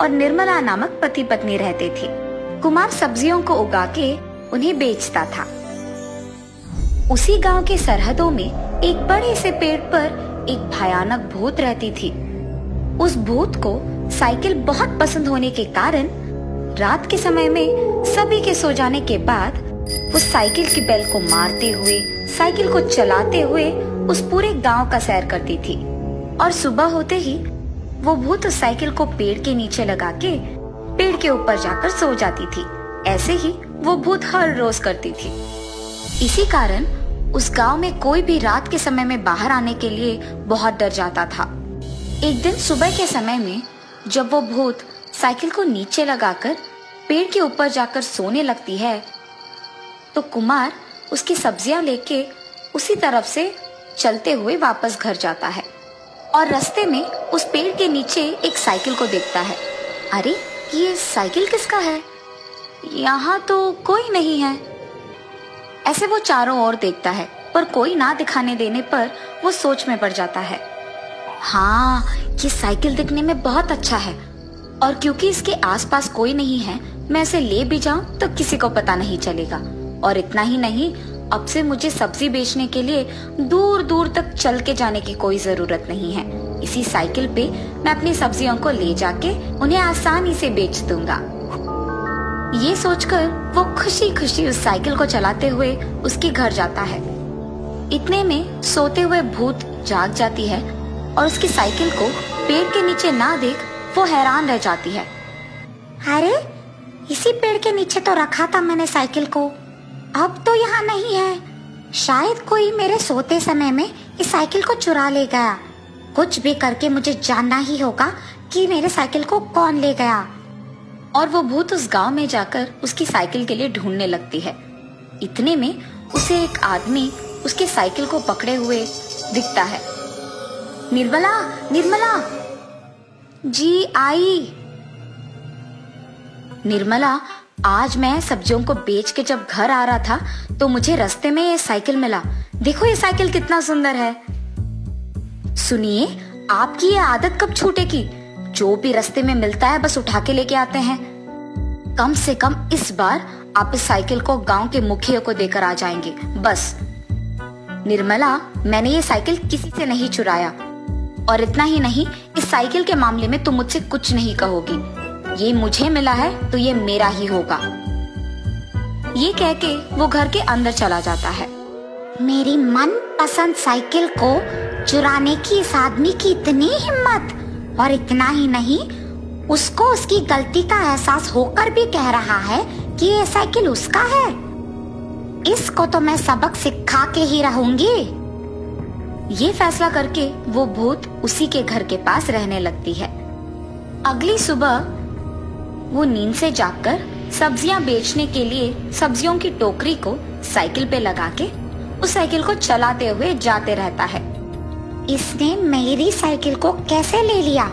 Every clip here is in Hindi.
और निर्मला नामक पति पत्नी रहते थे। कुमार सब्जियों को उगा के उन्हें बेचता था। उसी गांव के सरहदों में एक बड़े से पेड़ पर एक भयानक भूत रहती थी। उस भूत को साइकिल बहुत पसंद होने के कारण रात के समय में सभी के सो जाने के बाद वो साइकिल की बेल को मारते हुए, साइकिल को चलाते हुए उस पूरे गांव का सैर करती थी। और सुबह होते ही वो भूत उस साइकिल को पेड़ के नीचे लगा के पेड़ के ऊपर जाकर सो जाती थी। ऐसे ही वो भूत हर रोज करती थी। इसी कारण उस गांव में कोई भी रात के समय में बाहर आने के लिए बहुत डर जाता था। एक दिन सुबह के समय में जब वो भूत साइकिल को नीचे लगाकर पेड़ के ऊपर जाकर सोने लगती है, तो कुमार उसकी सब्जियां लेके उसी तरफ से चलते हुए वापस घर जाता है और रास्ते में उस पेड़ के नीचे एक साइकिल को देखता है। अरे, ये साइकिल किसका है? यहाँ तो कोई नहीं है। ऐसे वो चारों ओर देखता है, पर कोई ना दिखाने देने पर वो सोच में पड़ जाता है। हाँ, ये साइकिल दिखने में बहुत अच्छा है और क्योंकि इसके आसपास कोई नहीं है, मैं इसे ले भी जाऊं तो किसी को पता नहीं चलेगा। और इतना ही नहीं, अब से मुझे सब्जी बेचने के लिए दूर दूर तक चल के जाने की कोई जरूरत नहीं है। इसी साइकिल पे मैं अपनी सब्जियों को ले जाके उन्हें आसानी से बेच दूंगा। ये सोचकर वो खुशी खुशी उस साइकिल को चलाते हुए उसके घर जाता है। इतने में सोते हुए भूत जाग जाती है और उसकी साइकिल को पेड़ के नीचे ना देख वो हैरान रह जाती है। अरे, इसी पेड़ के नीचे तो रखा था मैंने साइकिल को, अब तो यहाँ नहीं है। शायद कोई मेरे सोते समय में इस साइकिल को चुरा ले गया। कुछ भी करके मुझे जानना ही होगा कि मेरे साइकिल को कौन ले गया। और वो भूत उस गांव में जाकर उसकी साइकिल के लिए ढूंढने लगती है। इतने में उसे एक आदमी उसकी साइकिल को पकड़े हुए दिखता है। निर्मला, निर्मला। जी आई। निर्मला, आज मैं सब्जियों को बेच के जब घर आ रहा था तो मुझे रास्ते में ये साइकिल मिला। देखो ये साइकिल कितना सुंदर है। सुनिए, आपकी ये आदत कब छूटेगी? जो भी रास्ते में मिलता है बस उठा के लेके आते हैं। कम से कम इस बार आप इस साइकिल को गांव के मुखिया को देकर आ जाएंगे, बस। निर्मला, मैंने ये साइकिल किसी से नहीं चुराया और इतना ही नहीं, इस साइकिल के मामले में तुम मुझसे कुछ नहीं कहोगी। ये मुझे मिला है तो ये मेरा ही होगा। ये कह के वो घर के अंदर चला जाता है। मेरी मनपसंद साइकिल को चुराने की इस आदमी की इतनी हिम्मत, और इतना ही नहीं, उसको उसकी गलती का एहसास होकर भी कह रहा है कि ये साइकिल उसका है। इसको तो मैं सबक सिखा के ही रहूंगी। ये फैसला करके वो भूत उसी के घर के पास रहने लगती है। अगली सुबह वो नींद से जागकर सब्जियां बेचने के लिए सब्जियों की टोकरी को साइकिल पे लगा के उस साइकिल को चलाते हुए जाते रहता है। इसने मेरी साइकिल को कैसे ले लिया?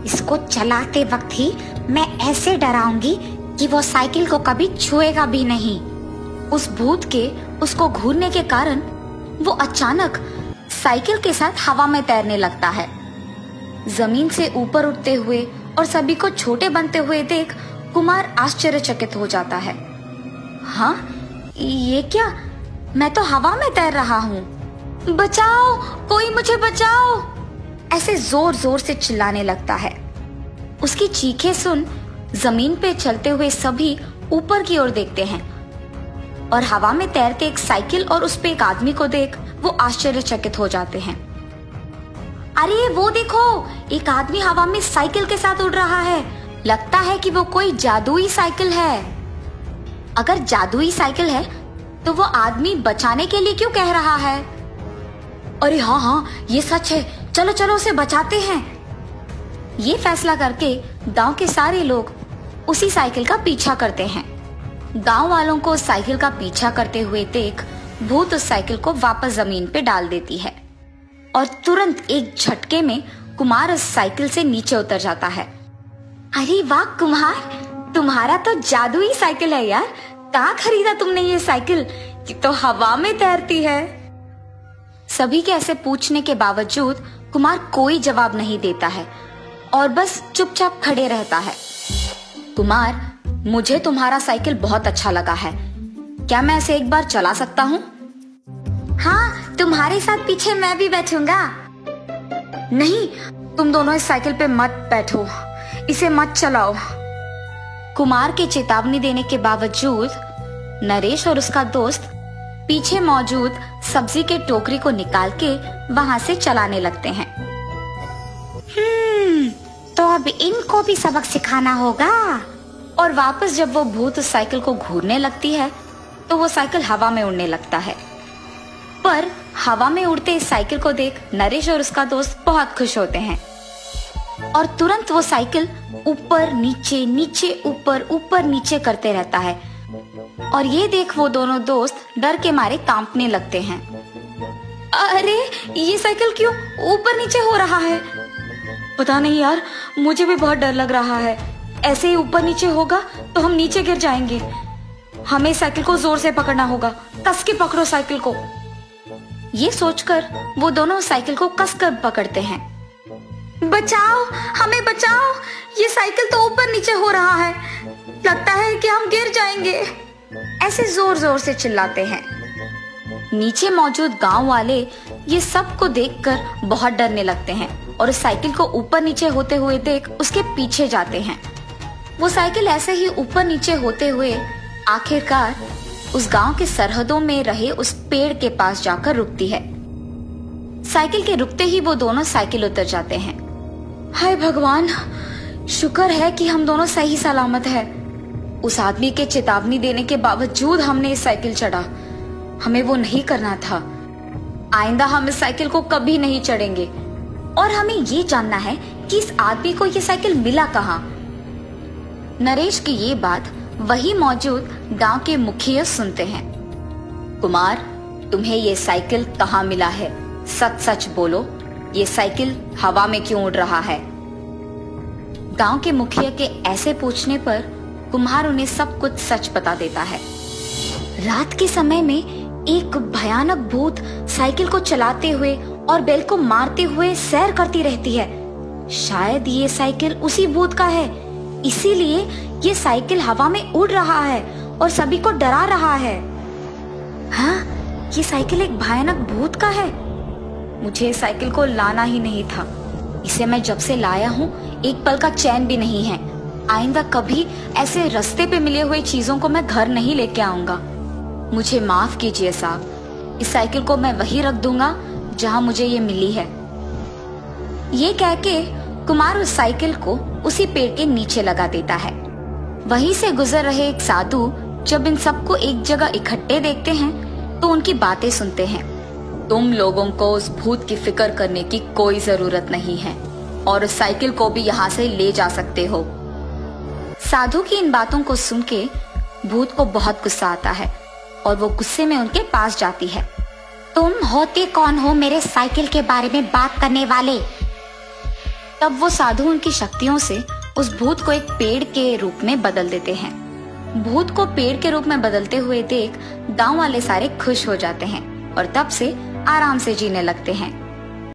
इसको चलाते वक्त ही मैं ऐसे डराऊंगी कि वो साइकिल को कभी छुएगा भी नहीं। उस भूत के उसको घूरने के कारण वो अचानक साइकिल के साथ हवा में तैरने लगता है। जमीन से ऊपर उठते हुए और सभी को छोटे बनते हुए देख कुमार आश्चर्यचकित हो जाता है। हाँ, ये क्या? मैं तो हवा में तैर रहा हूँ। बचाओ, कोई मुझे बचाओ! ऐसे जोर जोर से चिल्लाने लगता है। उसकी चीखें सुन जमीन पे चलते हुए सभी ऊपर की ओर देखते हैं और हवा में तैरते एक साइकिल और उस पे एक आदमी को देख वो आश्चर्यचकित हो जाते हैं। अरे वो देखो, एक आदमी हवा में साइकिल के साथ उड़ रहा है। लगता है कि वो कोई जादुई साइकिल है। अगर जादुई साइकिल है तो वो आदमी बचाने के लिए क्यों कह रहा है? अरे हाँ हाँ, ये सच है, चलो चलो उसे बचाते हैं। ये फैसला करके गांव के सारे लोग उसी साइकिल का पीछा करते हैं। गांव वालों को साइकिल का पीछा करते हुए देख भूत उस साइकिल को वापस जमीन पे डाल देती है और तुरंत एक झटके में कुमार उस साइकिल से नीचे उतर जाता है। अरे वाह कुमार, तुम्हारा तो जादुई साइकिल है यार। कहाँ खरीदा तुमने ये साइकिल? ये तो हवा में तैरती है। सभी के ऐसे पूछने के बावजूद कुमार कोई जवाब नहीं देता है और बस चुपचाप खड़े रहता है। कुमार, मुझे तुम्हारा साइकिल बहुत अच्छा लगा है, क्या मैं इसे एक बार चला सकता हूँ? हाँ, तुम्हारे साथ पीछे मैं भी बैठूंगा। नहीं, तुम दोनों इस साइकिल पे मत बैठो, इसे मत चलाओ। कुमार के चेतावनी देने के बावजूद नरेश और उसका दोस्त पीछे मौजूद सब्जी के टोकरी को निकाल के वहां से चलाने लगते हैं। तो अब इनको भी सबक सिखाना होगा। और वापस जब वो भूत उस साइकिल को घूरने लगती है तो वो साइकिल हवा में उड़ने लगता है। पर हवा में उड़ते इस साइकिल को देख नरेश और उसका दोस्त बहुत खुश होते हैं और तुरंत वो साइकिल ऊपर नीचे नीचे ऊपर ऊपर नीचे करते रहता है। और ये देख वो दोनों दोस्त डर के मारे कांपने लगते हैं। अरे, ये साइकिल क्यों ऊपर नीचे हो रहा है? पता नहीं यार, मुझे भी बहुत डर लग रहा है। ऐसे ही ऊपर नीचे होगा तो हम नीचे गिर जाएंगे। हमें साइकिल को जोर से पकड़ना होगा, कस के पकड़ो साइकिल को। ये सोचकर वो दोनों साइकिल को कसकर पकड़ते हैं। बचाओ, हमें बचाओ, ये साइकिल तो ऊपर नीचे हो रहा है, लगता है कि हम गिर जाएंगे। ऐसे जोर जोर से चिल्लाते हैं। नीचे मौजूद गांव वाले ये सब को देखकर बहुत डरने लगते हैं और उस साइकिल को ऊपर नीचे होते हुए देख उसके पीछे जाते हैं। वो साइकिल ऐसे ही ऊपर नीचे होते हुए आखिरकार उस गांव के सरहदों में रहे उस पेड़ के पास जाकर रुकती है। साइकिल के रुकते ही वो दोनों साइकिल उतर जाते हैं। हाय भगवान, शुक्र है कि हम दोनों सही सलामत है। उस आदमी के चेतावनी देने के बावजूद हमने इस साइकिल चढ़ा। हमें वो नहीं करना था। आइंदा हम इस साइकिल को कभी नहीं चढ़ेंगे। और हमें ये जानना है कि इस आदमी को ये साइकिल मिला कहाँ। नरेश की ये बात वही मौजूद गांव के मुखिया सुनते हैं। कुमार, तुम्हें ये साइकिल कहाँ मिला है? सच सच बोलो, ये साइकिल हवा में क्यों उड़ रहा है? गांव के मुखिया के ऐसे पूछने पर कुम्हार उन्हें सब कुछ सच बता देता है। रात के समय में एक भयानक भूत साइकिल को चलाते हुए और बैल को मारते हुए सैर करती रहती है। शायद ये साइकिल उसी भूत का है, इसीलिए ये साइकिल हवा में उड़ रहा है और सभी को डरा रहा है। हाँ, ये साइकिल एक भयानक भूत का है। मुझे इस साइकिल को लाना ही नहीं था। इसे मैं जब से लाया हूँ एक पल का चैन भी नहीं है। आइंदा कभी ऐसे रास्ते पे मिले हुए चीजों को मैं घर नहीं लेके आऊंगा। मुझे माफ कीजिए साहब, इस साइकिल को मैं वहीं रख दूंगा जहां मुझे ये मिली है। ये कह के कुमार उस साइकिल को उसी पेड़ के नीचे लगा देता है। वहीं से गुजर रहे एक साधु जब इन सबको एक जगह इकट्ठे देखते हैं तो उनकी बातें सुनते हैं। तुम लोगों को उस भूत की फिक्र करने की कोई जरूरत नहीं है और उस साइकिल को भी यहाँ से ले जा सकते हो। साधु की इन बातों को सुन के भूत को बहुत गुस्सा आता है और वो गुस्से में उनके पास जाती है। तुम होते कौन हो मेरे साइकिल के बारे में बात करने वाले? तब वो साधु उनकी शक्तियों से उस भूत को एक पेड़ के रूप में बदल देते हैं। भूत को पेड़ के रूप में बदलते हुए देख गांव वाले सारे खुश हो जाते हैं और तब से आराम से जीने लगते हैं।